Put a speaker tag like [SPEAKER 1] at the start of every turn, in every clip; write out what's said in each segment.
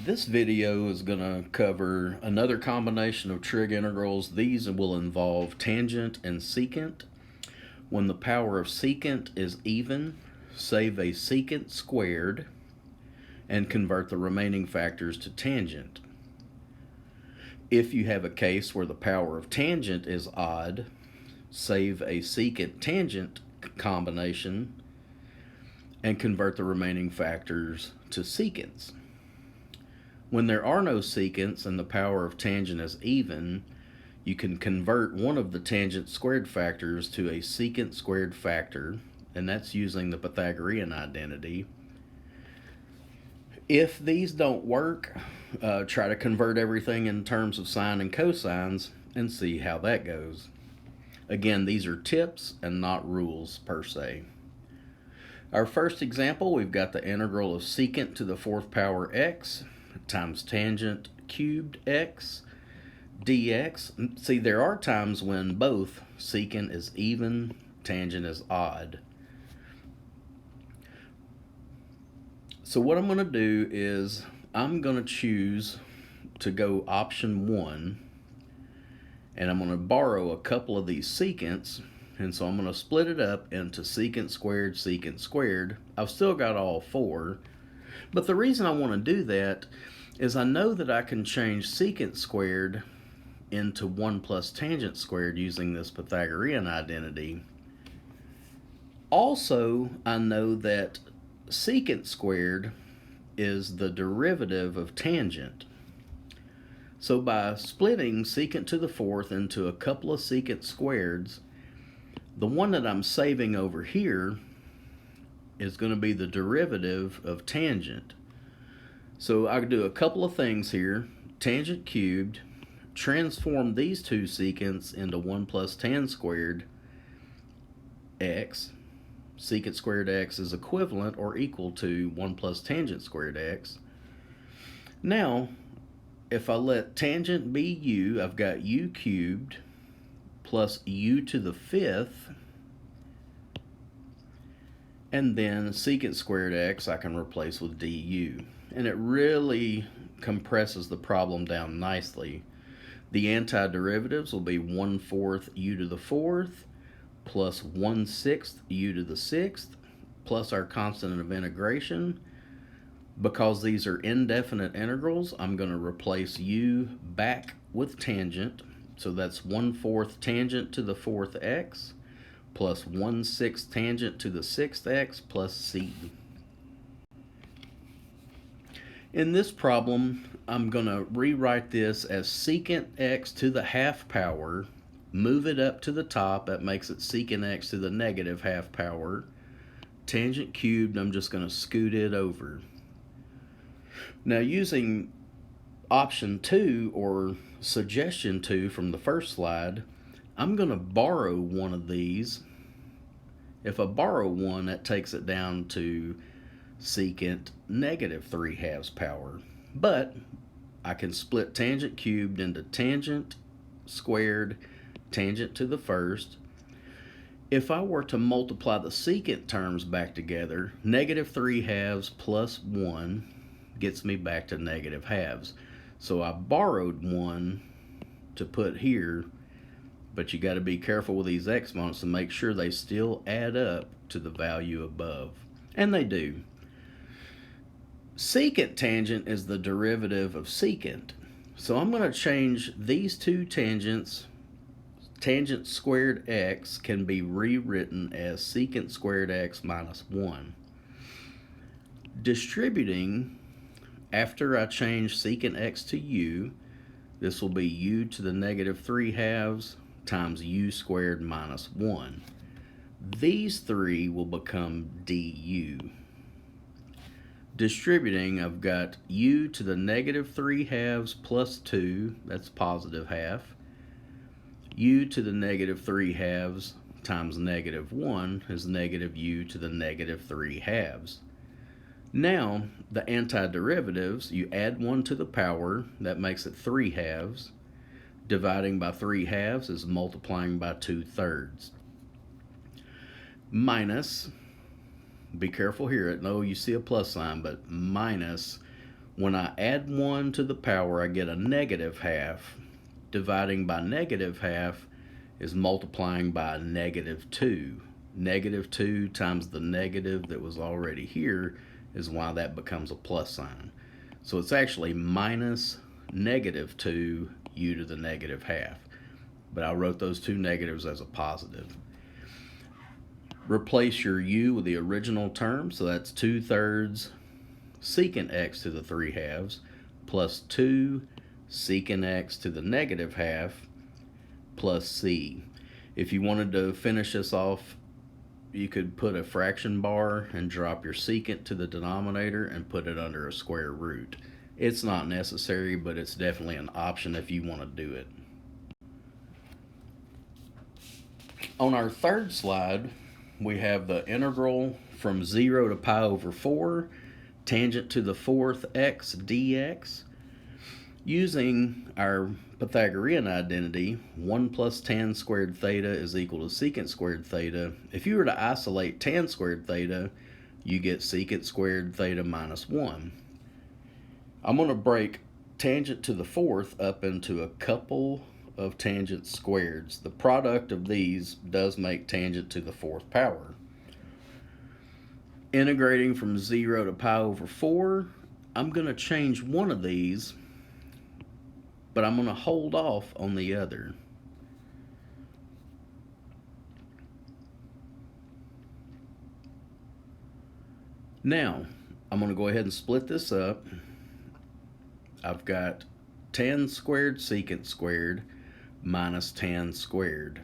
[SPEAKER 1] This video is going to cover another combination of trig integrals. These will involve tangent and secant. When the power of secant is even, save a secant squared and convert the remaining factors to tangent. If you have a case where the power of tangent is odd, save a secant-tangent combination and convert the remaining factors to secants. When there are no secants and the power of tangent is even, you can convert one of the tangent squared factors to a secant squared factor, and that's using the Pythagorean identity. If these don't work, try to convert everything in terms of sine and cosines and see how that goes. Again, these are tips and not rules per se. Our first example, we've got the integral of secant to the fourth power x times tangent cubed x dx. See, there are times when both secant is even, tangent is odd. So what I'm going to do is I'm going to choose to go option 1, and I'm going to borrow a couple of these secants, and so I'm going to split it up into secant squared, secant squared. I've still got all 4, but the reason I want to do that is I know that I can change secant squared into 1 plus tangent squared using this Pythagorean identity. Also, I know that secant squared is the derivative of tangent. So by splitting secant to the fourth into a couple of secant squareds, the one that I'm saving over here is going to be the derivative of tangent. So I could do a couple of things here. Tangent cubed, transform these two secants into 1 plus tan squared x. Secant squared x is equivalent or equal to 1 plus tangent squared x. Now, if I let tangent be u, I've got u cubed plus u to the 5th, and then secant squared x I can replace with du. And it really compresses the problem down nicely. The antiderivatives will be 1/4 u to the 4th plus 1/6 u to the 6th plus our constant of integration. Because these are indefinite integrals, I'm going to replace u back with tangent. So that's 1/4 tangent to the 4th x plus 1/6 tangent to the 6th x plus c. In this problem, I'm going to rewrite this as secant x to the half power, move it up to the top, that makes it secant x to the negative half power. Tangent cubed, I'm just going to scoot it over. Now, using option 2 or suggestion 2 from the first slide, I'm going to borrow one of these. If I borrow one, that takes it down to secant negative 3/2 power. But I can split tangent cubed into tangent squared, tangent to the first. If I were to multiply the secant terms back together, negative 3/2 plus 1 gets me back to negative halves. So I borrowed 1 to put here, but you got to be careful with these exponents to make sure they still add up to the value above. And they do. Secant tangent is the derivative of secant. So I'm going to change these two tangents. Tangent squared x can be rewritten as secant squared x minus 1. Distributing, after I change secant x to u, this will be u to the negative 3/2 times u squared minus 1. These three will become du. Distributing, I've got u to the negative 3/2 plus 2, that's positive half. U to the negative 3/2 times negative 1 is negative u to the negative 3/2. Now, the antiderivatives, you add 1 to the power, that makes it 3/2. Dividing by 3/2 is multiplying by 2/3. Minus, be careful here, I know you see a plus sign, but minus When I add 1 to the power, I get a negative half. Dividing by negative half is multiplying by negative 2. Negative 2 times the negative that was already here is why that becomes a plus sign. So it's actually minus negative 2 u to the negative half. But I wrote those two negatives as a positive. Replace your u with the original term, so that's 2/3 secant x to the 3/2 plus 2 secant x to the negative half plus c. If you wanted to finish this off, you could put a fraction bar and drop your secant to the denominator and put it under a square root. It's not necessary, but it's definitely an option if you want to do it. On our third slide, we have the integral from 0 to pi over 4, tangent to the 4th x dx. Using our Pythagorean identity, 1 plus tan squared theta is equal to secant squared theta. If you were to isolate tan squared theta, you get secant squared theta minus 1. I'm going to break tangent to the 4th up into a couple of tangent squareds. The product of these does make tangent to the 4th power. Integrating from 0 to pi over 4, I'm going to change one of these, but I'm going to hold off on the other. Now, I'm going to go ahead and split this up. I've got tan squared secant squared minus tan squared.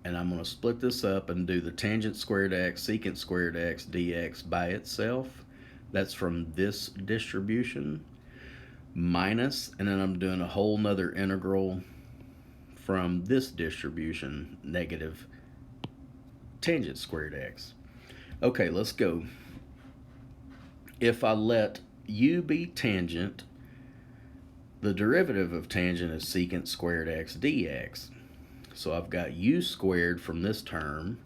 [SPEAKER 1] And I'm going to split this up and do the tangent squared x, secant squared x dx by itself. That's from this distribution. Minus, and then I'm doing a whole nother integral from this distribution, negative tangent squared x. Okay, let's go. If I let u be tangent, the derivative of tangent is secant squared x dx. So I've got u squared from this term,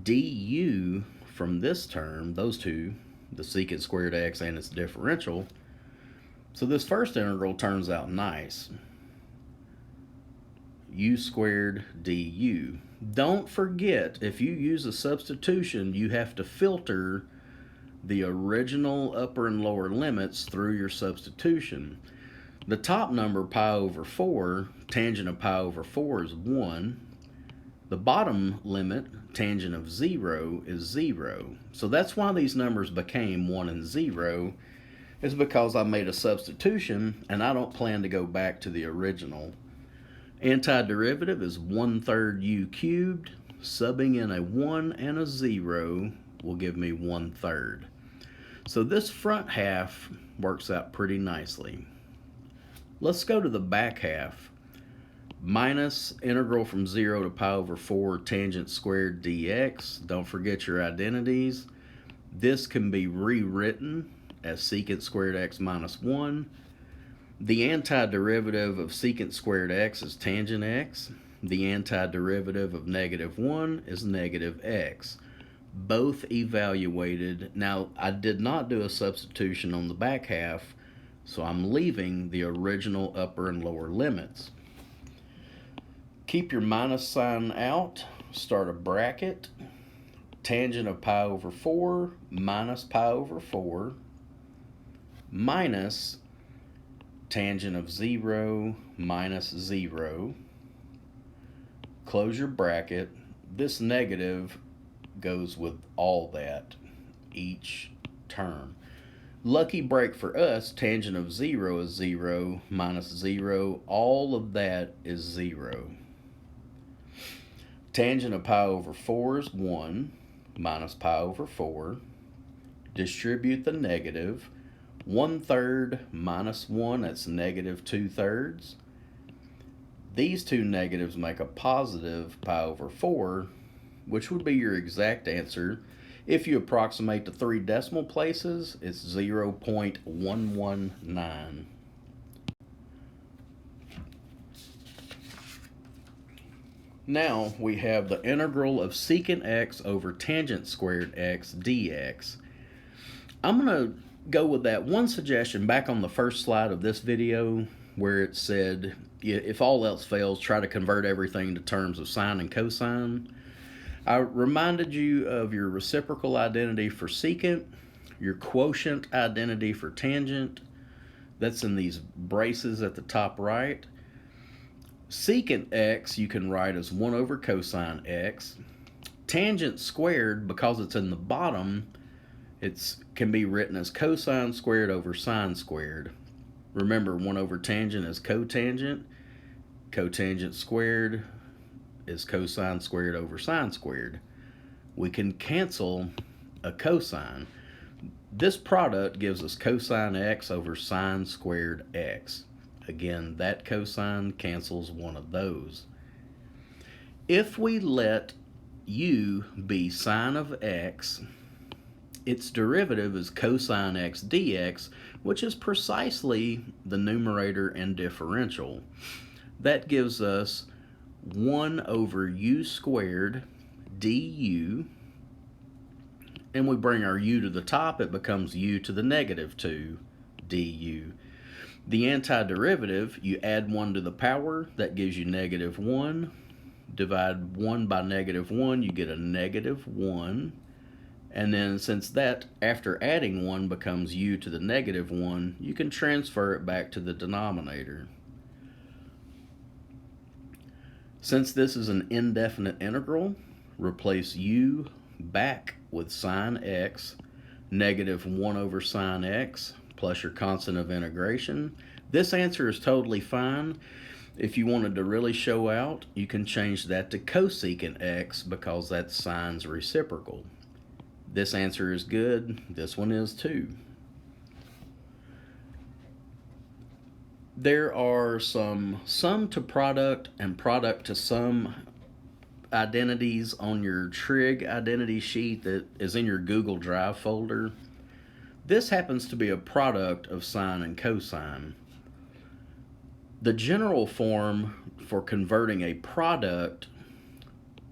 [SPEAKER 1] du from this term, those two, the secant squared x and its differential. So this first integral turns out nice. U squared du. Don't forget, if you use a substitution, you have to filter the original upper and lower limits through your substitution. The top number, pi over 4, tangent of pi over 4 is 1. The bottom limit, tangent of 0, is 0. So that's why these numbers became 1 and 0, is because I made a substitution and I don't plan to go back to the original. Antiderivative is 1/3 u cubed. Subbing in a 1 and a 0 will give me 1/3. So this front half works out pretty nicely. Let's go to the back half. Minus integral from 0 to pi over 4 tangent squared dx. Don't forget your identities. This can be rewritten as secant squared x minus 1. The antiderivative of secant squared x is tangent x. The antiderivative of negative 1 is negative x. Both evaluated. Now, I did not do a substitution on the back half, so I'm leaving the original upper and lower limits. Keep your minus sign out. Start a bracket. Tangent of pi over 4 minus pi over 4 minus tangent of 0 minus 0. Close your bracket. This negative goes with all that, each term. Lucky break for us, tangent of 0 is 0 minus 0. All of that is 0. Tangent of pi over 4 is 1 minus pi over 4. Distribute the negative. 1/3 minus 1, that's negative 2/3. These two negatives make a positive pi over 4, which would be your exact answer. If you approximate to 3 decimal places, it's 0.119. Now we have the integral of secant x over tangent squared x dx. I'm going to go with that, one suggestion back on the first slide of this video where it said, if all else fails, try to convert everything to terms of sine and cosine. I reminded you of your reciprocal identity for secant, your quotient identity for tangent. That's in these braces at the top right. Secant x you can write as 1 over cosine x. Tangent squared, because it's in the bottom, it can be written as cosine squared over sine squared. Remember, 1 over tangent is cotangent. Cotangent squared is cosine squared over sine squared. We can cancel a cosine. This product gives us cosine x over sine squared x. Again, that cosine cancels one of those. If we let u be sine of x, its derivative is cosine x dx, which is precisely the numerator and differential. That gives us 1 over u squared du, and we bring our u to the top, it becomes u to the negative 2 du. The antiderivative, you add 1 to the power, that gives you negative 1. Divide 1 by negative 1, you get a negative 1. And then since that, after adding 1, becomes u to the negative 1, you can transfer it back to the denominator. Since this is an indefinite integral, replace u back with sine x, negative 1 over sine x, plus your constant of integration. This answer is totally fine. If you wanted to really show out, you can change that to cosecant x because that's sine's reciprocal. This answer is good. This one is too. There are some sum to product and product to sum identities on your trig identity sheet that is in your Google Drive folder. This happens to be a product of sine and cosine. The general form for converting a product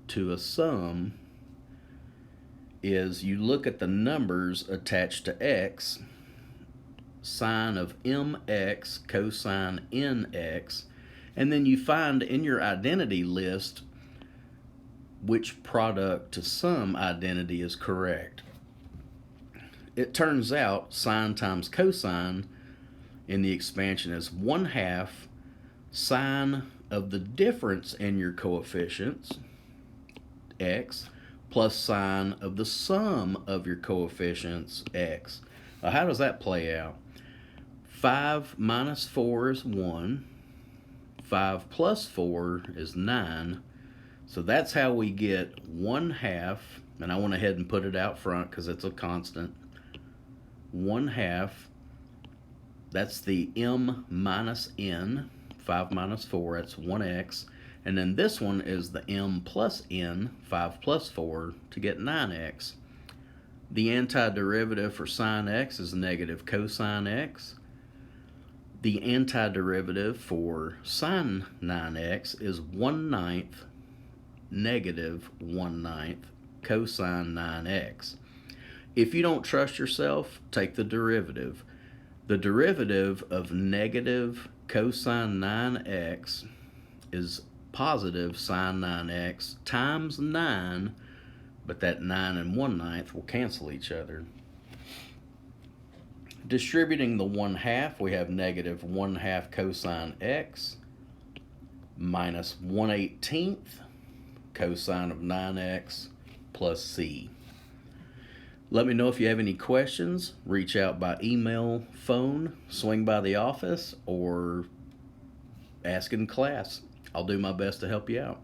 [SPEAKER 1] to a sum is you look at the numbers attached to x, sine of mx cosine nx, and then you find in your identity list which product to sum identity is correct. It turns out sine times cosine in the expansion is 1/2 sine of the difference in your coefficients, x, plus sine of the sum of your coefficients, x. Now, how does that play out? 5 minus 4 is 1. 5 plus 4 is 9. So that's how we get 1/2, and I went ahead and put it out front because it's a constant. 1/2, that's the m minus n. 5 minus 4, that's 1x. And then this one is the m plus n, 5 plus 4, to get 9x. The antiderivative for sine x is negative cosine x. The antiderivative for sine 9x is 1/9 negative 1/9 cosine 9x. If you don't trust yourself, take the derivative. The derivative of negative cosine 9x is positive sine 9x times 9, but that 9 and 1/9 will cancel each other. Distributing the 1/2, we have negative 1/2 cosine x minus 1/18 cosine of 9x plus c. Let me know if you have any questions. Reach out by email, phone, swing by the office, or ask in class. I'll do my best to help you out.